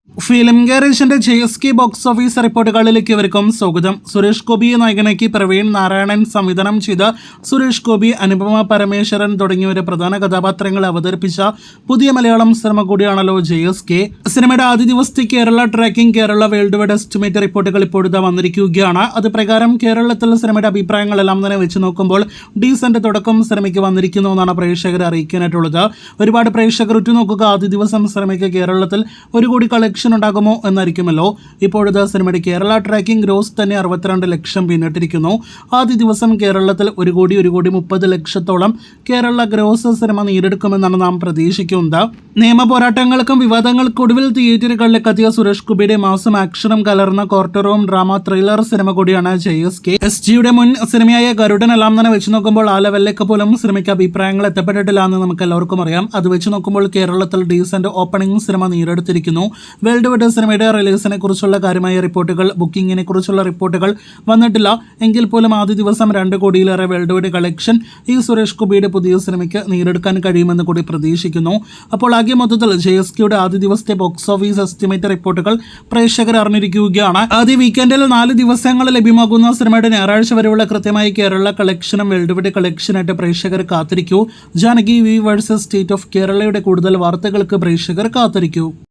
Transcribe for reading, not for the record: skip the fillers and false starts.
Film ഗാരേജിന്റെ JSK box office റിപ്പോർട്ടുകളിലേക്ക് ഇവർക്കും സ്വാഗതം. സുരേഷ് ഗോപിയെ നായകനാക്കി പ്രവീൺ നാരായണൻ സംവിധാനം ചെയ്ത സുരേഷ് ഗോപി, അനുപമ പരമേശ്വരൻ തുടങ്ങിയവരെ പ്രധാന കഥാപാത്രങ്ങളെ അവതരിപ്പിച്ച പുതിയ മലയാളം സിനിമ കൂടിയാണല്ലോ JSK. സിനിമയുടെ ആദ്യ ദിവസത്തെ Kerala tracking, Kerala world wide estimate റിപ്പോർട്ടുകൾ ഇപ്പോഴത്തെ വന്നിരിക്കുകയാണ്. അത് പ്രകാരം കേരളത്തിൽ സിനിമയുടെ അഭിപ്രായങ്ങളെല്ലാം തന്നെ വെച്ച് നോക്കുമ്പോൾ ഡീസന്റ് തുടക്കം സിനിമയ്ക്ക് വന്നിരിക്കുന്നു എന്നാണ് പ്രേക്ഷകരെ അറിയിക്കാനായിട്ടുള്ളത്. ഒരുപാട് പ്രേക്ഷകർ ഉറ്റുനോക്കുക, ആദ്യ ദിവസം സിനിമയ്ക്ക് കേരളത്തിൽ 1 കോടി കളക്ഷൻ ഉണ്ടാകുമോ എന്നായിരിക്കുമല്ലോ. ഇപ്പോഴത്തെ സിനിമയുടെ കേരള ട്രാക്കിംഗ് ഗ്രോസ് തന്നെ 62 ലക്ഷം പിന്നിട്ടിരിക്കുന്നു. ആദ്യ ദിവസം കേരളത്തിൽ 1 കോടി 30 ലക്ഷത്തോളം കേരള ഗ്രോസ് സിനിമ നേടിയെടുക്കുമെന്നാണ് നാം പ്രതീക്ഷിക്കുന്നത്. നിയമ പോരാട്ടങ്ങൾക്കും വിവാദങ്ങൾക്കും ഒടുവിൽ തിയേറ്ററുകളിലേക്ക് എത്തിയ സുരേഷ് ഗോപിയുടെ മാസം ആക്ഷനും കലർന്ന court room drama thriller cinema കൂടിയാണ് JSK. SGയുടെ മുൻ സിനിമയായ ഗരുഡൻ എല്ലാം തന്നെ വെച്ച് നോക്കുമ്പോൾ ആ ലെവലിലേക്ക് പോലും സിനിമയ്ക്ക് അഭിപ്രായങ്ങൾ എത്തപ്പെട്ടിട്ടില്ല എന്ന് നമുക്ക് എല്ലാവർക്കും അറിയാം. അത് വെച്ച് നോക്കുമ്പോൾ കേരളത്തിൽ ഡീസന്റ് ഓപ്പണിംഗ് സിനിമ നേടിയെടുത്തിരിക്കുന്നു. വേൾഡ് വൈഡ് സിനിമയുടെ റിലീസിനെ കുറിച്ചുള്ള കാര്യമായ റിപ്പോർട്ടുകൾ, ബുക്കിങ്ങിനെ കുറിച്ചുള്ള റിപ്പോർട്ടുകൾ വന്നിട്ടില്ല. എങ്കിൽ പോലും ആദ്യ ദിവസം 2 കോടിയിലേറെ വേൾഡ് വൈഡ് കളക്ഷൻ ഈ സുരേഷ് ഗോപിയുടെ പുതിയ സിനിമയ്ക്ക് നേടിയെടുക്കാൻ കഴിയുമെന്ന് കൂടി പ്രതീക്ഷിക്കുന്നു. അപ്പോൾ ആകെ മൊത്തത്തിൽ JSKയുടെ ആദ്യ ദിവസത്തെ ബോക്സ് ഓഫീസ് എസ്റ്റിമേറ്റ് റിപ്പോർട്ടുകൾ പ്രേക്ഷകർ അറിഞ്ഞിരിക്കുകയാണ്. ആദ്യ വീക്കെൻഡിൽ 4 ദിവസങ്ങൾ ലഭ്യമാകുന്ന സിനിമയുടെ ഞായറാഴ്ച വരെയുള്ള കൃത്യമായി കേരള കളക്ഷനും വേൾഡ് വൈഡ് കളക്ഷനായിട്ട് പ്രേക്ഷകർ കാത്തിരിക്കൂ. Janaki V versus state of കേരളയുടെ കൂടുതൽ വാർത്തകൾക്ക് പ്രേക്ഷകർ കാത്തിരിക്കൂ.